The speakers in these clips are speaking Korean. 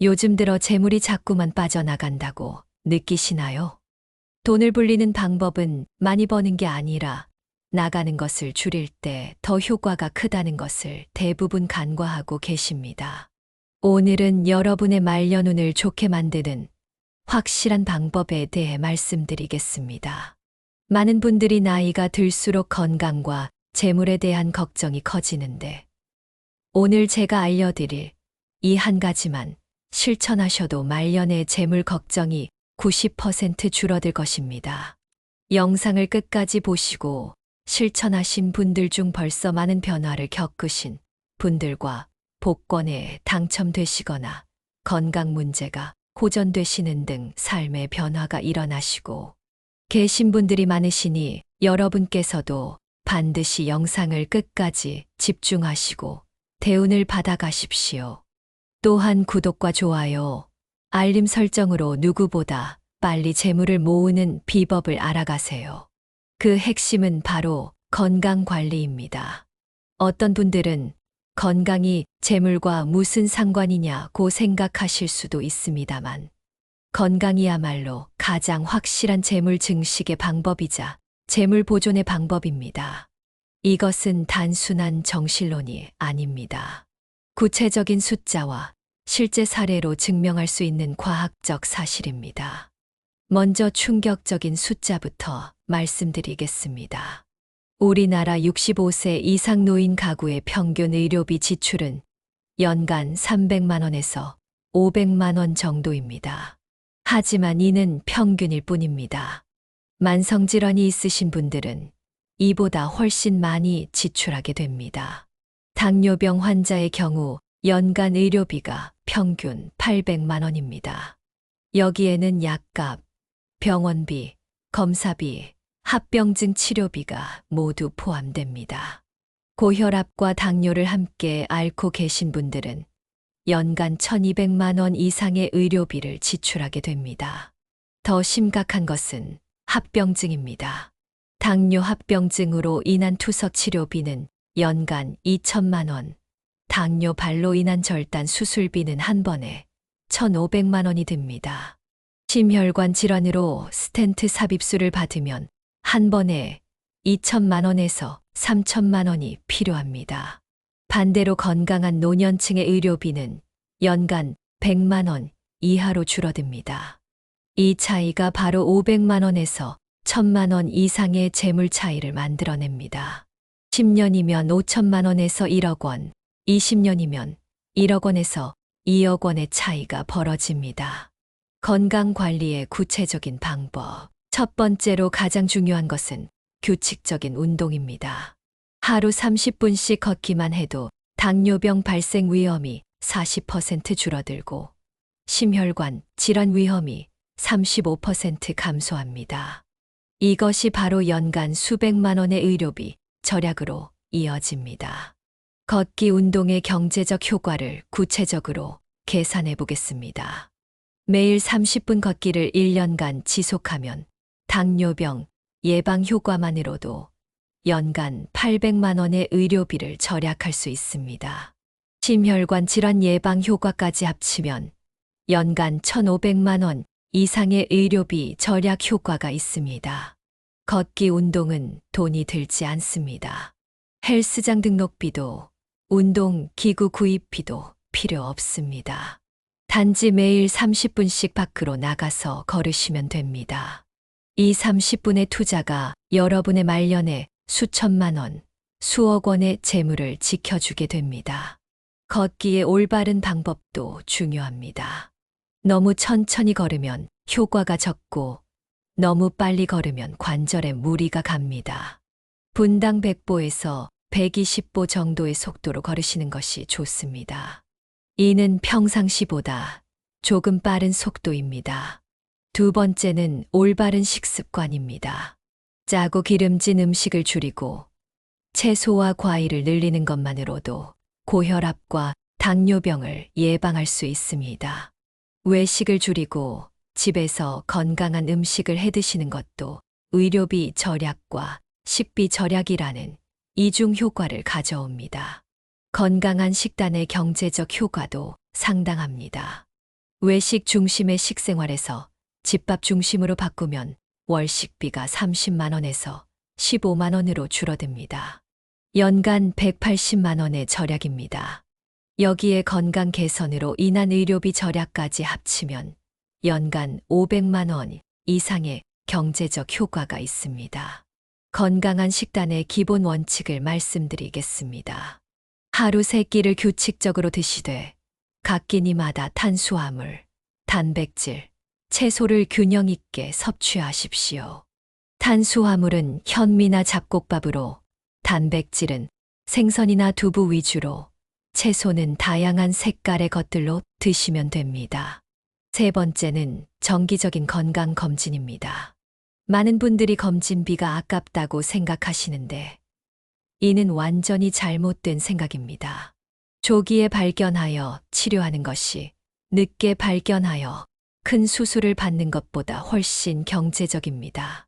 요즘 들어 재물이 자꾸만 빠져나간다고 느끼시나요? 돈을 불리는 방법은 많이 버는 게 아니라 나가는 것을 줄일 때 더 효과가 크다는 것을 대부분 간과하고 계십니다. 오늘은 여러분의 말년운을 좋게 만드는 확실한 방법에 대해 말씀드리겠습니다. 많은 분들이 나이가 들수록 건강과 재물에 대한 걱정이 커지는데 오늘 제가 알려드릴 이 한 가지만 실천하셔도 말년의 재물 걱정이 90% 줄어들 것입니다. 영상을 끝까지 보시고 실천하신 분들 중 벌써 많은 변화를 겪으신 분들과 복권에 당첨되시거나 건강 문제가 호전되시는 등 삶의 변화가 일어나시고 계신 분들이 많으시니 여러분께서도 반드시 영상을 끝까지 집중하시고 대운을 받아가십시오. 또한 구독과 좋아요, 알림 설정으로 누구보다 빨리 재물을 모으는 비법을 알아가세요. 그 핵심은 바로 건강 관리입니다. 어떤 분들은 건강이 재물과 무슨 상관이냐고 생각하실 수도 있습니다만 건강이야말로 가장 확실한 재물 증식의 방법이자 재물 보존의 방법입니다. 이것은 단순한 정신론이 아닙니다. 구체적인 숫자와 실제 사례로 증명할 수 있는 과학적 사실입니다. 먼저 충격적인 숫자부터 말씀드리겠습니다. 우리나라 65세 이상 노인 가구의 평균 의료비 지출은 연간 300만 원에서 500만 원 정도입니다. 하지만 이는 평균일 뿐입니다. 만성질환이 있으신 분들은 이보다 훨씬 많이 지출하게 됩니다. 당뇨병 환자의 경우 연간 의료비가 평균 800만 원입니다. 여기에는 약값, 병원비, 검사비, 합병증 치료비가 모두 포함됩니다. 고혈압과 당뇨를 함께 앓고 계신 분들은 연간 1200만 원 이상의 의료비를 지출하게 됩니다. 더 심각한 것은 합병증입니다. 당뇨 합병증으로 인한 투석 치료비는 연간 2천만 원, 당뇨 발로 인한 절단 수술비는 한 번에 1,500만 원이 듭니다. 심혈관 질환으로 스텐트 삽입술을 받으면 한 번에 2천만 원에서 3천만 원이 필요합니다. 반대로 건강한 노년층의 의료비는 연간 100만 원 이하로 줄어듭니다. 이 차이가 바로 500만 원에서 1,000만 원 이상의 재물 차이를 만들어냅니다. 10년이면 5천만 원에서 1억 원, 20년이면 1억 원에서 2억 원의 차이가 벌어집니다. 건강관리의 구체적인 방법. 첫 번째로 가장 중요한 것은 규칙적인 운동입니다. 하루 30분씩 걷기만 해도 당뇨병 발생 위험이 40% 줄어들고 심혈관 질환 위험이 35% 감소합니다. 이것이 바로 연간 수백만 원의 의료비 절약으로 이어집니다. 걷기 운동의 경제적 효과를 구체적으로 계산해 보겠습니다. 매일 30분 걷기를 1년간 지속하면 당뇨병 예방 효과만으로도 연간 800만 원의 의료비를 절약할 수 있습니다. 심혈관 질환 예방 효과까지 합치면 연간 1,500만 원 이상의 의료비 절약 효과가 있습니다. 걷기 운동은 돈이 들지 않습니다. 헬스장 등록비도 운동 기구 구입비도 필요 없습니다. 단지 매일 30분씩 밖으로 나가서 걸으시면 됩니다. 이 30분의 투자가 여러분의 말년에 수천만 원, 수억 원의 재물을 지켜주게 됩니다. 걷기의 올바른 방법도 중요합니다. 너무 천천히 걸으면 효과가 적고 너무 빨리 걸으면 관절에 무리가 갑니다. 분당 100보에서 120보 정도의 속도로 걸으시는 것이 좋습니다. 이는 평상시보다 조금 빠른 속도입니다. 두 번째는 올바른 식습관입니다. 짜고 기름진 음식을 줄이고 채소와 과일을 늘리는 것만으로도 고혈압과 당뇨병을 예방할 수 있습니다. 외식을 줄이고 집에서 건강한 음식을 해 드시는 것도 의료비 절약과 식비 절약이라는 이중 효과를 가져옵니다. 건강한 식단의 경제적 효과도 상당합니다. 외식 중심의 식생활에서 집밥 중심으로 바꾸면 월 식비가 30만 원에서 15만 원으로 줄어듭니다. 연간 180만 원의 절약입니다. 여기에 건강 개선으로 인한 의료비 절약까지 합치면 연간 500만 원 이상의 경제적 효과가 있습니다. 건강한 식단의 기본 원칙을 말씀드리겠습니다. 하루 3끼를 규칙적으로 드시되 각 끼니마다 탄수화물, 단백질, 채소를 균형 있게 섭취하십시오. 탄수화물은 현미나 잡곡밥으로, 단백질은 생선이나 두부 위주로, 채소는 다양한 색깔의 것들로 드시면 됩니다. 세 번째는 정기적인 건강 검진입니다. 많은 분들이 검진비가 아깝다고 생각하시는데 이는 완전히 잘못된 생각입니다. 조기에 발견하여 치료하는 것이 늦게 발견하여 큰 수술을 받는 것보다 훨씬 경제적입니다.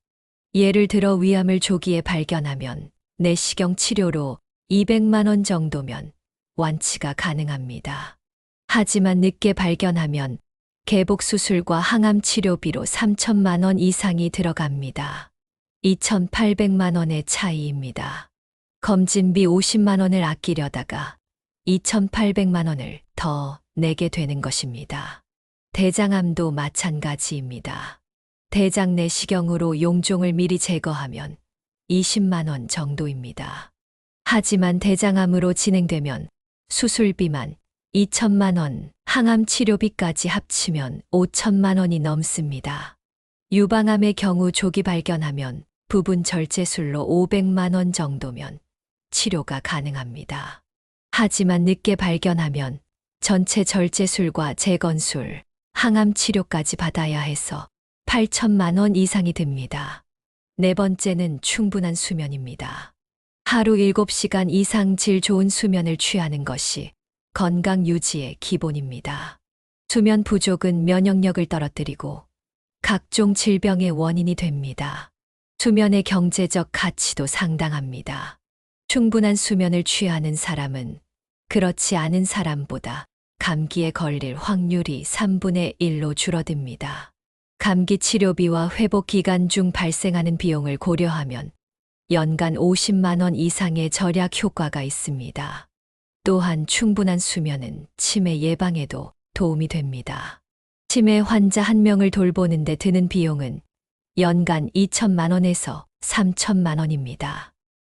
예를 들어 위암을 조기에 발견하면 내시경 치료로 200만 원 정도면 완치가 가능합니다. 하지만 늦게 발견하면 개복 수술과 항암 치료비로 3천만 원 이상이 들어갑니다. 2,800만 원의 차이입니다. 검진비 50만 원을 아끼려다가 2,800만 원을 더 내게 되는 것입니다. 대장암도 마찬가지입니다. 대장 내시경으로 용종을 미리 제거하면 20만 원 정도입니다. 하지만 대장암으로 진행되면 수술비만 2천만 원, 항암 치료비까지 합치면 5천만 원이 넘습니다. 유방암의 경우 조기 발견하면 부분 절제술로 500만 원 정도면 치료가 가능합니다. 하지만 늦게 발견하면 전체 절제술과 재건술, 항암 치료까지 받아야 해서 8천만 원 이상이 듭니다. 네 번째는 충분한 수면입니다. 하루 7시간 이상 질 좋은 수면을 취하는 것이 건강 유지의 기본입니다. 수면 부족은 면역력을 떨어뜨리고 각종 질병의 원인이 됩니다. 수면의 경제적 가치도 상당합니다. 충분한 수면을 취하는 사람은 그렇지 않은 사람보다 감기에 걸릴 확률이 3분의 1로 줄어듭니다. 감기 치료비와 회복 기간 중 발생하는 비용을 고려하면 연간 50만 원 이상의 절약 효과가 있습니다. 또한 충분한 수면은 치매 예방에도 도움이 됩니다. 치매 환자 1명을 돌보는 데 드는 비용은 연간 2천만 원에서 3천만 원입니다.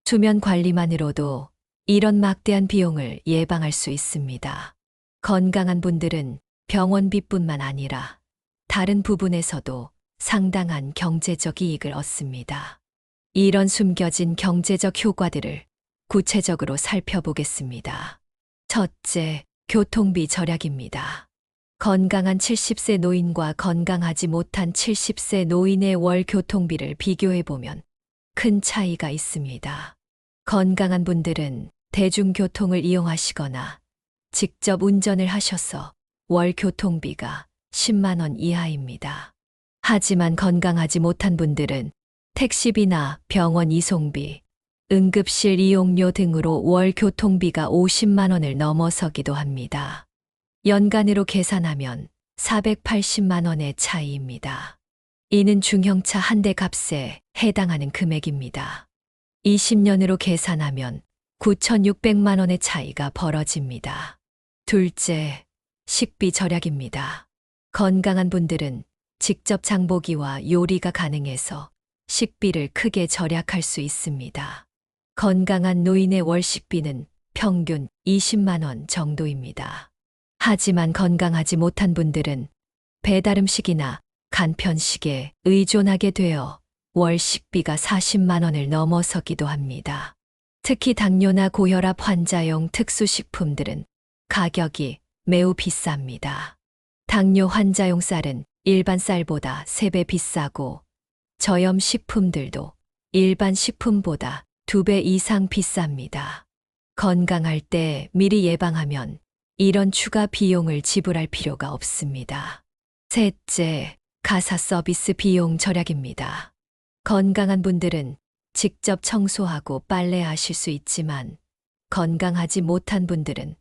수면 관리만으로도 이런 막대한 비용을 예방할 수 있습니다. 건강한 분들은 병원비뿐만 아니라 다른 부분에서도 상당한 경제적 이익을 얻습니다. 이런 숨겨진 경제적 효과들을 구체적으로 살펴보겠습니다. 첫째, 교통비 절약입니다. 건강한 70세 노인과 건강하지 못한 70세 노인의 월 교통비를 비교해보면 큰 차이가 있습니다. 건강한 분들은 대중교통을 이용하시거나 직접 운전을 하셔서 월 교통비가 10만 원 이하입니다. 하지만 건강하지 못한 분들은 택시비나 병원 이송비, 응급실 이용료 등으로 월 교통비가 50만 원을 넘어서기도 합니다. 연간으로 계산하면 480만 원의 차이입니다. 이는 중형차 한 대 값에 해당하는 금액입니다. 20년으로 계산하면 9,600만 원의 차이가 벌어집니다. 둘째, 식비 절약입니다. 건강한 분들은 직접 장보기와 요리가 가능해서 식비를 크게 절약할 수 있습니다. 건강한 노인의 월 식비는 평균 20만 원 정도입니다. 하지만 건강하지 못한 분들은 배달음식이나 간편식에 의존하게 되어 월 식비가 40만 원을 넘어서기도 합니다. 특히 당뇨나 고혈압 환자용 특수식품들은 가격이 매우 비쌉니다. 당뇨 환자용 쌀은 일반 쌀보다 3배 비싸고 저염 식품들도 일반 식품보다 2배 이상 비쌉니다. 건강할 때 미리 예방하면 이런 추가 비용을 지불할 필요가 없습니다. 셋째, 가사 서비스 비용 절약입니다. 건강한 분들은 직접 청소하고 빨래하실 수 있지만 건강하지 못한 분들은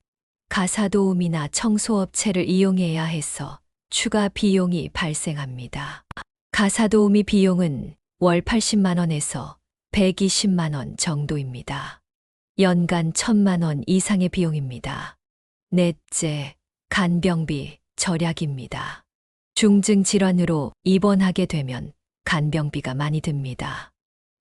가사 도우미나 청소업체를 이용해야 해서 추가 비용이 발생합니다. 가사도우미 비용은 월 80만 원에서 120만 원 정도입니다. 연간 1,000만 원 이상의 비용입니다. 넷째, 간병비 절약입니다. 중증 질환으로 입원하게 되면 간병비가 많이 듭니다.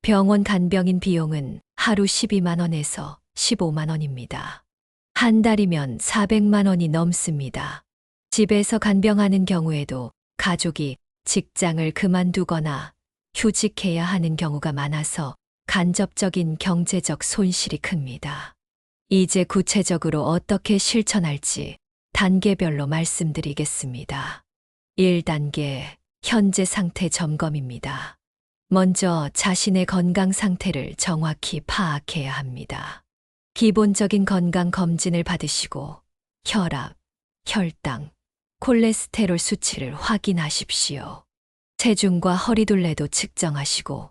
병원 간병인 비용은 하루 12만 원에서 15만 원입니다. 한 달이면 400만 원이 넘습니다. 집에서 간병하는 경우에도 가족이 직장을 그만두거나 휴직해야 하는 경우가 많아서 간접적인 경제적 손실이 큽니다. 이제 구체적으로 어떻게 실천할지 단계별로 말씀드리겠습니다. 1단계, 현재 상태 점검입니다. 먼저 자신의 건강 상태를 정확히 파악해야 합니다. 기본적인 건강 검진을 받으시고 혈압, 혈당, 콜레스테롤 수치를 확인하십시오. 체중과 허리둘레도 측정하시고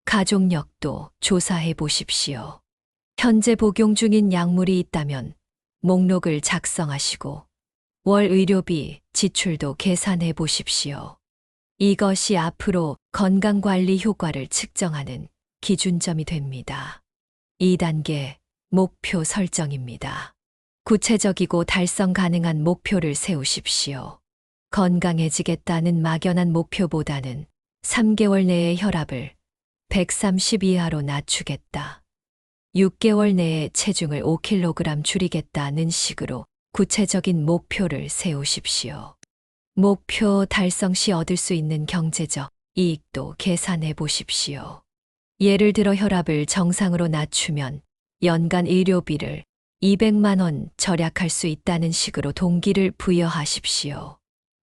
가족력도 조사해 보십시오. 현재 복용 중인 약물이 있다면 목록을 작성하시고 월 의료비 지출도 계산해 보십시오. 이것이 앞으로 건강관리 효과를 측정하는 기준점이 됩니다. 2단계, 목표 설정입니다. 구체적이고 달성 가능한 목표를 세우십시오. 건강해지겠다는 막연한 목표보다는 3개월 내에 혈압을 130 이하로 낮추겠다. 6개월 내에 체중을 5kg 줄이겠다는 식으로 구체적인 목표를 세우십시오. 목표 달성 시 얻을 수 있는 경제적 이익도 계산해 보십시오. 예를 들어 혈압을 정상으로 낮추면 연간 의료비를 200만 원 절약할 수 있다는 식으로 동기를 부여하십시오.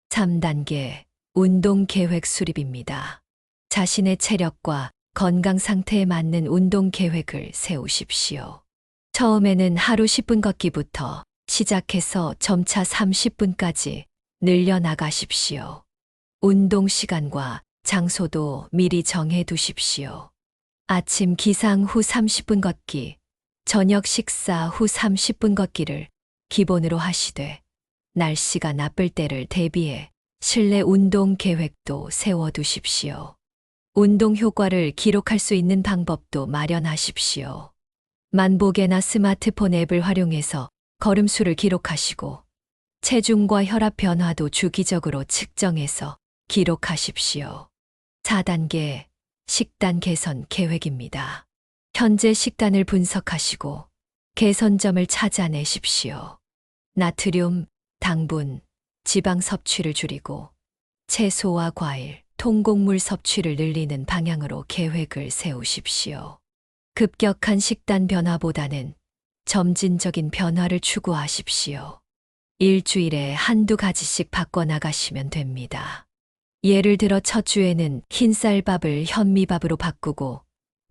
3단계, 운동 계획 수립입니다. 자신의 체력과 건강 상태에 맞는 운동 계획을 세우십시오. 처음에는 하루 10분 걷기부터 시작해서 점차 30분까지 늘려나가십시오. 운동 시간과 장소도 미리 정해 두십시오. 아침 기상 후 30분 걷기, 저녁 식사 후 30분 걷기를 기본으로 하시되 날씨가 나쁠 때를 대비해 실내 운동 계획도 세워두십시오. 운동 효과를 기록할 수 있는 방법도 마련하십시오. 만보계나 스마트폰 앱을 활용해서 걸음수를 기록하시고 체중과 혈압 변화도 주기적으로 측정해서 기록하십시오. 4단계, 식단 개선 계획입니다. 현재 식단을 분석하시고 개선점을 찾아내십시오. 나트륨, 당분, 지방 섭취를 줄이고 채소와 과일, 통곡물 섭취를 늘리는 방향으로 계획을 세우십시오. 급격한 식단 변화보다는 점진적인 변화를 추구하십시오. 일주일에 한두 가지씩 바꿔나가시면 됩니다. 예를 들어 첫 주에는 흰쌀밥을 현미밥으로 바꾸고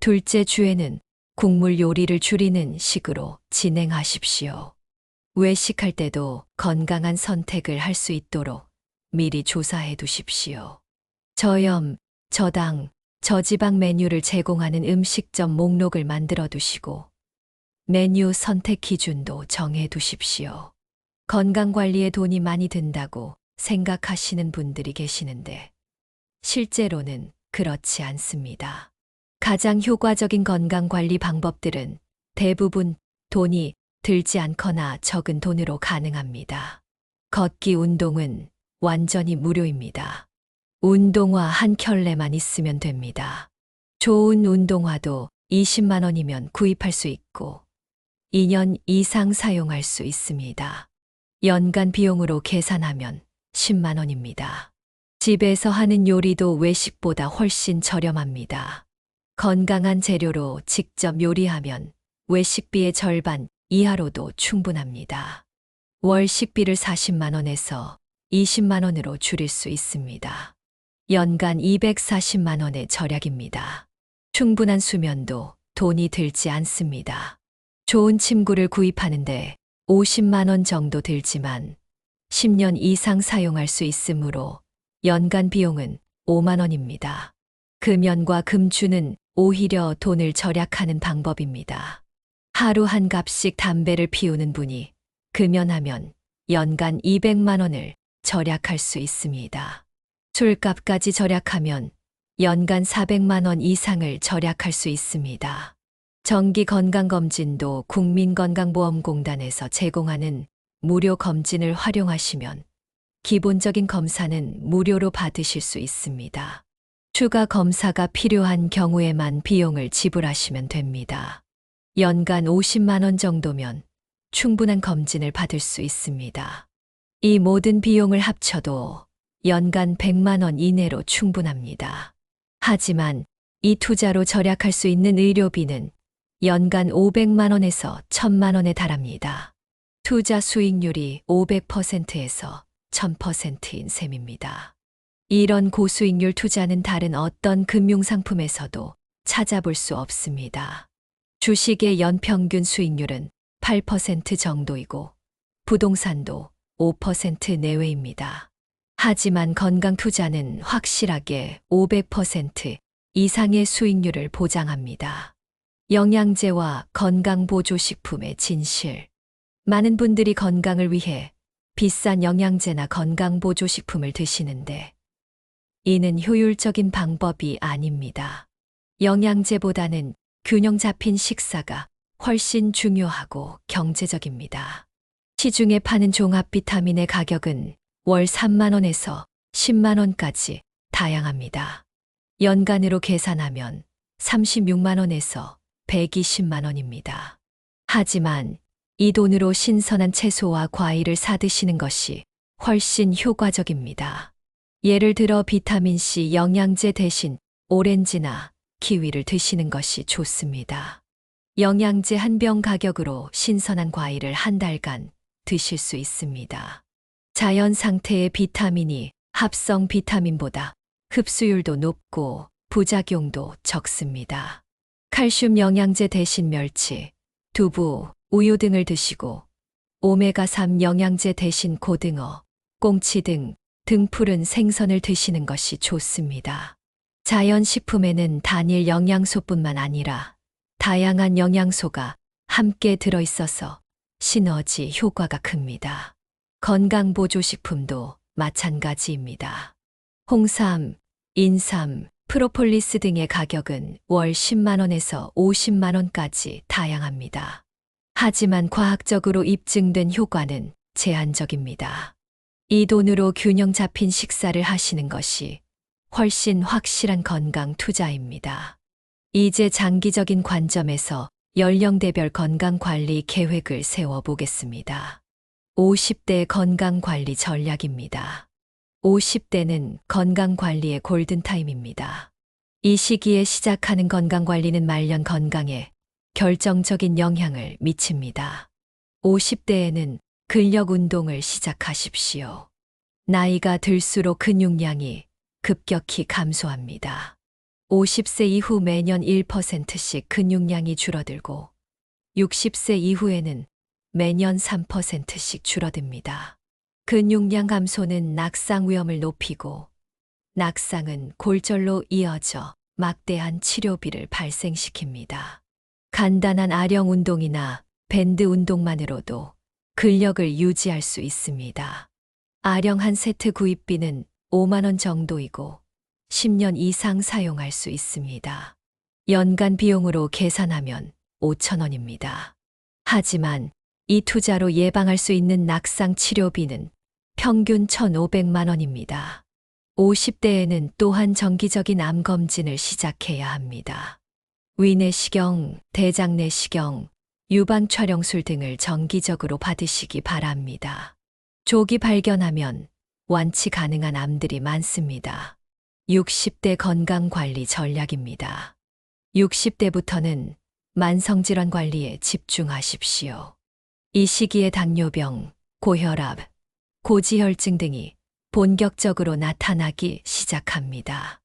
둘째 주에는 국물 요리를 줄이는 식으로 진행하십시오. 외식할 때도 건강한 선택을 할 수 있도록 미리 조사해 두십시오. 저염, 저당, 저지방 메뉴를 제공하는 음식점 목록을 만들어 두시고 메뉴 선택 기준도 정해 두십시오. 건강관리에 돈이 많이 든다고 생각하시는 분들이 계시는데 실제로는 그렇지 않습니다. 가장 효과적인 건강관리 방법들은 대부분 돈이 들지 않거나 적은 돈으로 가능합니다. 걷기 운동은 완전히 무료입니다. 운동화 한 켤레만 있으면 됩니다. 좋은 운동화도 20만 원이면 구입할 수 있고 2년 이상 사용할 수 있습니다. 연간 비용으로 계산하면 10만 원입니다. 집에서 하는 요리도 외식보다 훨씬 저렴합니다. 건강한 재료로 직접 요리하면 외식비의 절반 이하로도 충분합니다. 월 식비를 40만 원에서 20만 원으로 줄일 수 있습니다. 연간 240만 원의 절약입니다. 충분한 수면도 돈이 들지 않습니다. 좋은 침구를 구입하는데 50만 원 정도 들지만 10년 이상 사용할 수 있으므로 연간 비용은 5만 원입니다. 금연과 금주는 오히려 돈을 절약하는 방법입니다. 하루 한 갑씩 담배를 피우는 분이 금연하면 연간 200만 원을 절약할 수 있습니다. 술값까지 절약하면 연간 400만 원 이상을 절약할 수 있습니다. 정기 건강검진도 국민건강보험공단에서 제공하는 무료 검진을 활용하시면 기본적인 검사는 무료로 받으실 수 있습니다. 추가 검사가 필요한 경우에만 비용을 지불하시면 됩니다. 연간 50만 원 정도면 충분한 검진을 받을 수 있습니다. 이 모든 비용을 합쳐도 연간 100만 원 이내로 충분합니다. 하지만 이 투자로 절약할 수 있는 의료비는 연간 500만 원에서 1000만 원에 달합니다. 투자 수익률이 500%에서 1000%인 셈입니다. 이런 고수익률 투자는 다른 어떤 금융상품에서도 찾아볼 수 없습니다. 주식의 연평균 수익률은 8% 정도이고 부동산도 5% 내외입니다. 하지만 건강 투자는 확실하게 500% 이상의 수익률을 보장합니다. 영양제와 건강보조식품의 진실. 많은 분들이 건강을 위해 비싼 영양제나 건강보조식품을 드시는데 이는 효율적인 방법이 아닙니다. 영양제보다는 균형 잡힌 식사가 훨씬 중요하고 경제적입니다. 시중에 파는 종합 비타민의 가격은 월 3만 원에서 10만 원까지 다양합니다. 연간으로 계산하면 36만 원에서 120만 원입니다. 하지만 이 돈으로 신선한 채소와 과일을 사 드시는 것이 훨씬 효과적입니다. 예를 들어 비타민C 영양제 대신 오렌지나 키위를 드시는 것이 좋습니다. 영양제 한 병 가격으로 신선한 과일을 한 달간 드실 수 있습니다. 자연 상태의 비타민이 합성 비타민보다 흡수율도 높고 부작용도 적습니다. 칼슘 영양제 대신 멸치, 두부, 우유 등을 드시고 오메가3 영양제 대신 고등어, 꽁치 등 등푸른 생선을 드시는 것이 좋습니다. 자연식품에는 단일 영양소뿐만 아니라 다양한 영양소가 함께 들어있어서 시너지 효과가 큽니다. 건강보조식품도 마찬가지입니다. 홍삼, 인삼, 프로폴리스 등의 가격은 월 10만 원에서 50만 원까지 다양합니다. 하지만 과학적으로 입증된 효과는 제한적입니다. 이 돈으로 균형 잡힌 식사를 하시는 것이 훨씬 확실한 건강 투자입니다. 이제 장기적인 관점에서 연령대별 건강관리 계획을 세워보겠습니다. 50대 건강관리 전략입니다. 50대는 건강관리의 골든타임입니다. 이 시기에 시작하는 건강관리는 말년 건강에 결정적인 영향을 미칩니다. 50대에는 근력 운동을 시작하십시오. 나이가 들수록 근육량이 급격히 감소합니다. 50세 이후 매년 1%씩 근육량이 줄어들고 60세 이후에는 매년 3%씩 줄어듭니다. 근육량 감소는 낙상 위험을 높이고 낙상은 골절로 이어져 막대한 치료비를 발생시킵니다. 간단한 아령 운동이나 밴드 운동만으로도 근력을 유지할 수 있습니다. 아령 한 세트 구입비는 5만 원 정도이고 10년 이상 사용할 수 있습니다. 연간 비용으로 계산하면 5천 원입니다. 하지만 이 투자로 예방할 수 있는 낙상 치료비는 평균 1,500만 원입니다. 50대에는 또한 정기적인 암 검진을 시작해야 합니다. 위내시경, 대장내시경, 유방 촬영술 등을 정기적으로 받으시기 바랍니다. 조기 발견하면 완치 가능한 암들이 많습니다. 60대 건강관리 전략입니다. 60대부터는 만성질환 관리에 집중하십시오. 이 시기에 당뇨병, 고혈압, 고지혈증 등이 본격적으로 나타나기 시작합니다.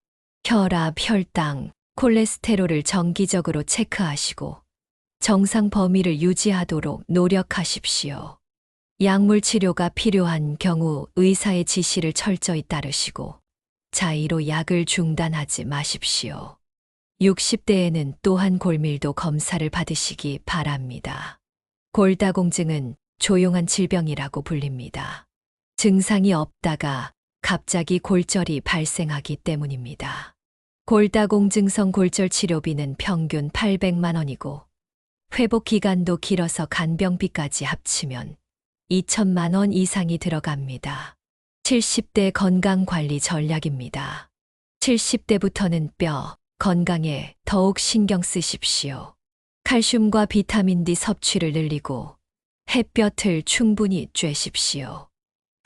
혈압, 혈당, 콜레스테롤을 정기적으로 체크하시고 정상 범위를 유지하도록 노력하십시오. 약물 치료가 필요한 경우 의사의 지시를 철저히 따르시고 자의로 약을 중단하지 마십시오. 60대에는 또한 골밀도 검사를 받으시기 바랍니다. 골다공증은 조용한 질병이라고 불립니다. 증상이 없다가 갑자기 골절이 발생하기 때문입니다. 골다공증성 골절 치료비는 평균 800만 원이고 회복 기간도 길어서 간병비까지 합치면 2천만 원 이상이 들어갑니다. 70대 건강관리 전략입니다. 70대부터는 뼈 건강에 더욱 신경 쓰십시오. 칼슘과 비타민 D 섭취를 늘리고 햇볕을 충분히 쬐십시오.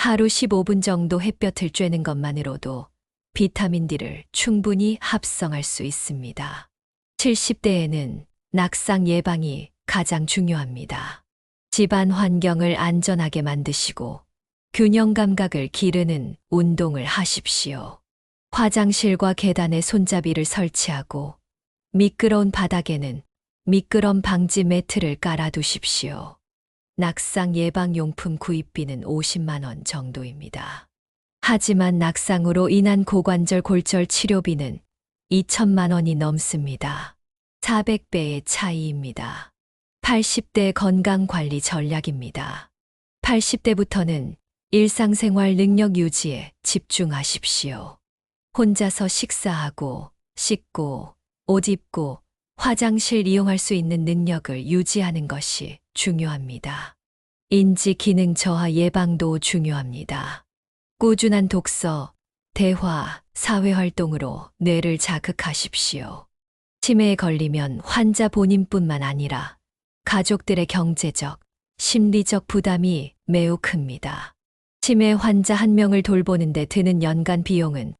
하루 15분 정도 햇볕을 쬐는 것만으로도 비타민 D를 충분히 합성할 수 있습니다. 70대에는 낙상 예방이 가장 중요합니다. 집안 환경을 안전하게 만드시고 균형 감각을 기르는 운동을 하십시오. 화장실과 계단에 손잡이를 설치하고 미끄러운 바닥에는 미끄럼 방지 매트를 깔아두십시오. 낙상 예방용품 구입비는 50만 원 정도입니다. 하지만 낙상으로 인한 고관절 골절 치료비는 2천만 원이 넘습니다. 400배의 차이입니다. 80대 건강관리 전략입니다. 80대부터는 일상생활 능력 유지에 집중하십시오. 혼자서 식사하고, 씻고, 옷 입고, 화장실 이용할 수 있는 능력을 유지하는 것이 중요합니다. 인지 기능 저하 예방도 중요합니다. 꾸준한 독서, 대화, 사회활동으로 뇌를 자극하십시오. 치매에 걸리면 환자 본인뿐만 아니라 가족들의 경제적, 심리적 부담이 매우 큽니다. 치매 환자 한 명을 돌보는데 드는 연간 비용은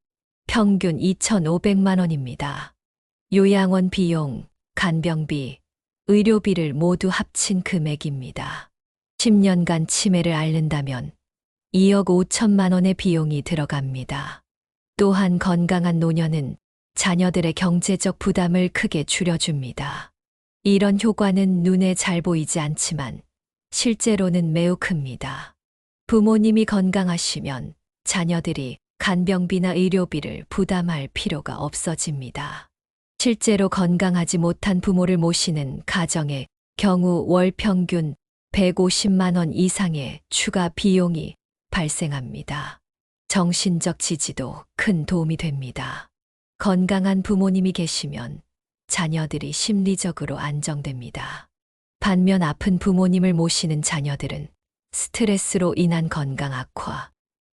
평균 2,500만 원입니다. 요양원 비용, 간병비, 의료비를 모두 합친 금액입니다. 10년간 치매를 앓는다면 2억 5천만 원의 비용이 들어갑니다. 또한 건강한 노년은 자녀들의 경제적 부담을 크게 줄여줍니다. 이런 효과는 눈에 잘 보이지 않지만 실제로는 매우 큽니다. 부모님이 건강하시면 자녀들이 간병비나 의료비를 부담할 필요가 없어집니다. 실제로 건강하지 못한 부모를 모시는 가정의 경우 월 평균 150만 원 이상의 추가 비용이 발생합니다. 정신적 지지도 큰 도움이 됩니다. 건강한 부모님이 계시면 자녀들이 심리적으로 안정됩니다. 반면 아픈 부모님을 모시는 자녀들은 스트레스로 인한 건강 악화,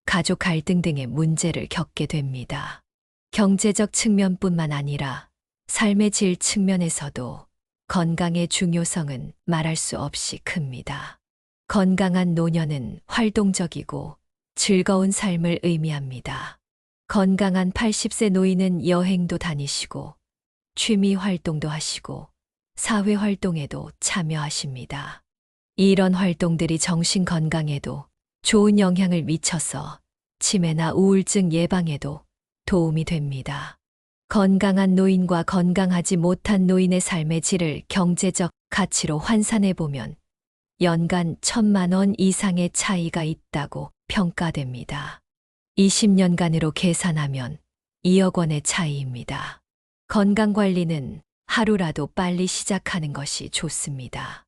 가족 갈등 등의 문제를 겪게 됩니다. 경제적 측면뿐만 아니라 삶의 질 측면에서도 건강의 중요성은 말할 수 없이 큽니다. 건강한 노년은 활동적이고 즐거운 삶을 의미합니다. 건강한 80세 노인은 여행도 다니시고 취미 활동도 하시고 사회 활동에도 참여하십니다. 이런 활동들이 정신 건강에도 좋은 영향을 미쳐서 치매나 우울증 예방에도 도움이 됩니다. 건강한 노인과 건강하지 못한 노인의 삶의 질을 경제적 가치로 환산해 보면 연간 1,000만 원 이상의 차이가 있다고 평가됩니다. 20년간으로 계산하면 2억 원의 차이입니다. 건강관리는 하루라도 빨리 시작하는 것이 좋습니다.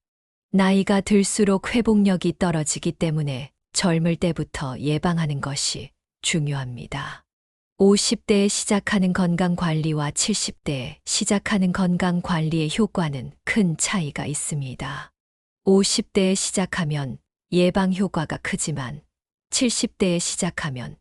나이가 들수록 회복력이 떨어지기 때문에 젊을 때부터 예방하는 것이 중요합니다. 50대에 시작하는 건강관리와 70대에 시작하는 건강관리의 효과는 큰 차이가 있습니다. 50대에 시작하면 예방 효과가 크지만 70대에 시작하면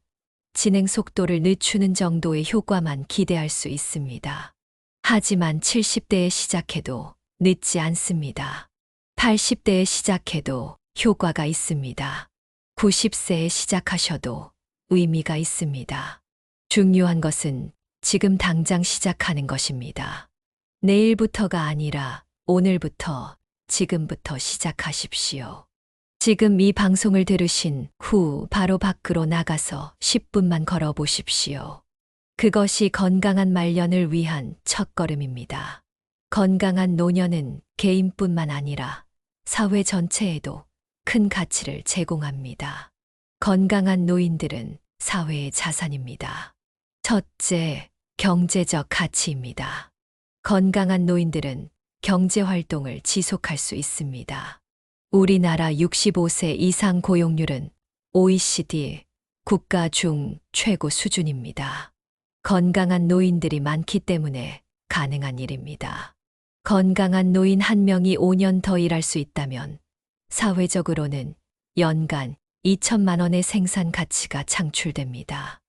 진행 속도를 늦추는 정도의 효과만 기대할 수 있습니다. 하지만 70대에 시작해도 늦지 않습니다. 80대에 시작해도 효과가 있습니다. 90세에 시작하셔도 의미가 있습니다. 중요한 것은 지금 당장 시작하는 것입니다. 내일부터가 아니라 오늘부터, 지금부터 시작하십시오. 지금 이 방송을 들으신 후 바로 밖으로 나가서 10분만 걸어보십시오. 그것이 건강한 말년을 위한 첫걸음입니다. 건강한 노년은 개인뿐만 아니라 사회 전체에도 큰 가치를 제공합니다. 건강한 노인들은 사회의 자산입니다. 첫째, 경제적 가치입니다. 건강한 노인들은 경제활동을 지속할 수 있습니다. 우리나라 65세 이상 고용률은 OECD 국가 중 최고 수준입니다. 건강한 노인들이 많기 때문에 가능한 일입니다. 건강한 노인 한 명이 5년 더 일할 수 있다면 사회적으로는 연간 2천만 원의 생산 가치가 창출됩니다.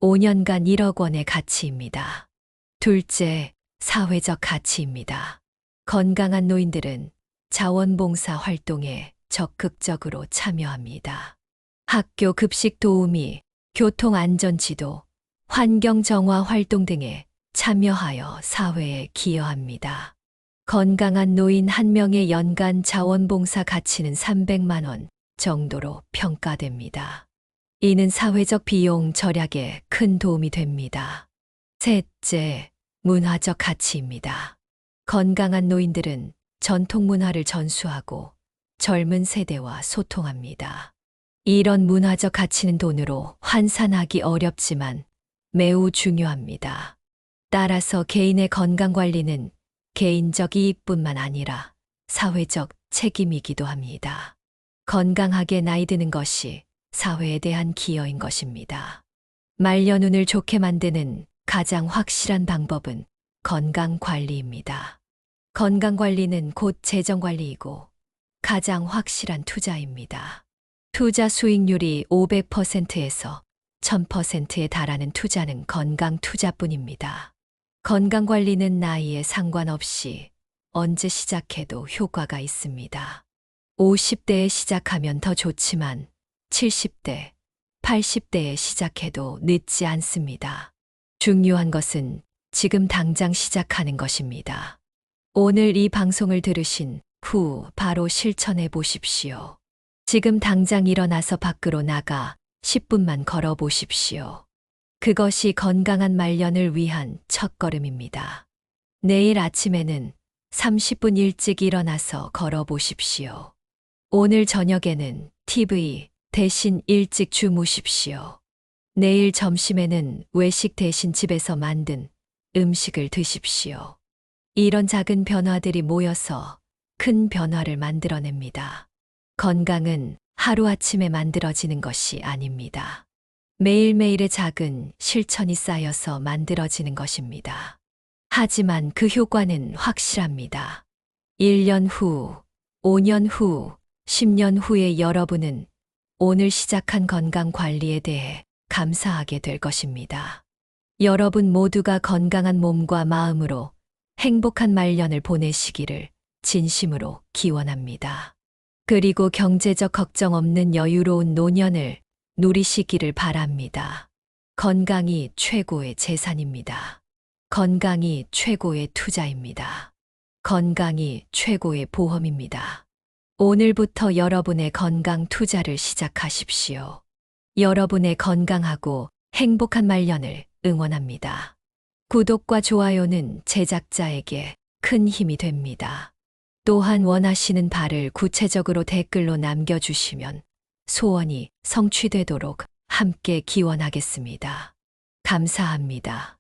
5년간 1억 원의 가치입니다. 둘째, 사회적 가치입니다. 건강한 노인들은 자원봉사 활동에 적극적으로 참여합니다. 학교 급식 도우미, 교통안전지도, 환경정화 활동 등에 참여하여 사회에 기여합니다. 건강한 노인 한 명의 연간 자원봉사 가치는 300만 원 정도로 평가됩니다. 이는 사회적 비용 절약에 큰 도움이 됩니다. 셋째, 문화적 가치입니다. 건강한 노인들은 전통 문화를 전수하고 젊은 세대와 소통합니다. 이런 문화적 가치는 돈으로 환산하기 어렵지만 매우 중요합니다. 따라서 개인의 건강 관리는 개인적 이익뿐만 아니라 사회적 책임이기도 합니다. 건강하게 나이 드는 것이 사회에 대한 기여인 것입니다. 말년운을 좋게 만드는 가장 확실한 방법은 건강 관리입니다. 건강 관리는 곧 재정 관리이고 가장 확실한 투자입니다. 투자 수익률이 500%에서 1000%에 달하는 투자는 건강 투자뿐입니다. 건강 관리는 나이에 상관없이 언제 시작해도 효과가 있습니다. 50대에 시작하면 더 좋지만 70대, 80대에 시작해도 늦지 않습니다. 중요한 것은 지금 당장 시작하는 것입니다. 오늘 이 방송을 들으신 후 바로 실천해 보십시오. 지금 당장 일어나서 밖으로 나가 10분만 걸어 보십시오. 그것이 건강한 말년을 위한 첫걸음입니다. 내일 아침에는 30분 일찍 일어나서 걸어 보십시오. 오늘 저녁에는 TV 대신 일찍 주무십시오. 내일 점심에는 외식 대신 집에서 만든 음식을 드십시오. 이런 작은 변화들이 모여서 큰 변화를 만들어냅니다. 건강은 하루아침에 만들어지는 것이 아닙니다. 매일매일의 작은 실천이 쌓여서 만들어지는 것입니다. 하지만 그 효과는 확실합니다. 1년 후, 5년 후, 10년 후에 여러분은 오늘 시작한 건강 관리에 대해 감사하게 될 것입니다. 여러분 모두가 건강한 몸과 마음으로 행복한 말년을 보내시기를 진심으로 기원합니다. 그리고 경제적 걱정 없는 여유로운 노년을 누리시기를 바랍니다. 건강이 최고의 재산입니다. 건강이 최고의 투자입니다. 건강이 최고의 보험입니다. 오늘부터 여러분의 건강 투자를 시작하십시오. 여러분의 건강하고 행복한 말년을 응원합니다. 구독과 좋아요는 제작자에게 큰 힘이 됩니다. 또한 원하시는 바를 구체적으로 댓글로 남겨주시면 소원이 성취되도록 함께 기원하겠습니다. 감사합니다.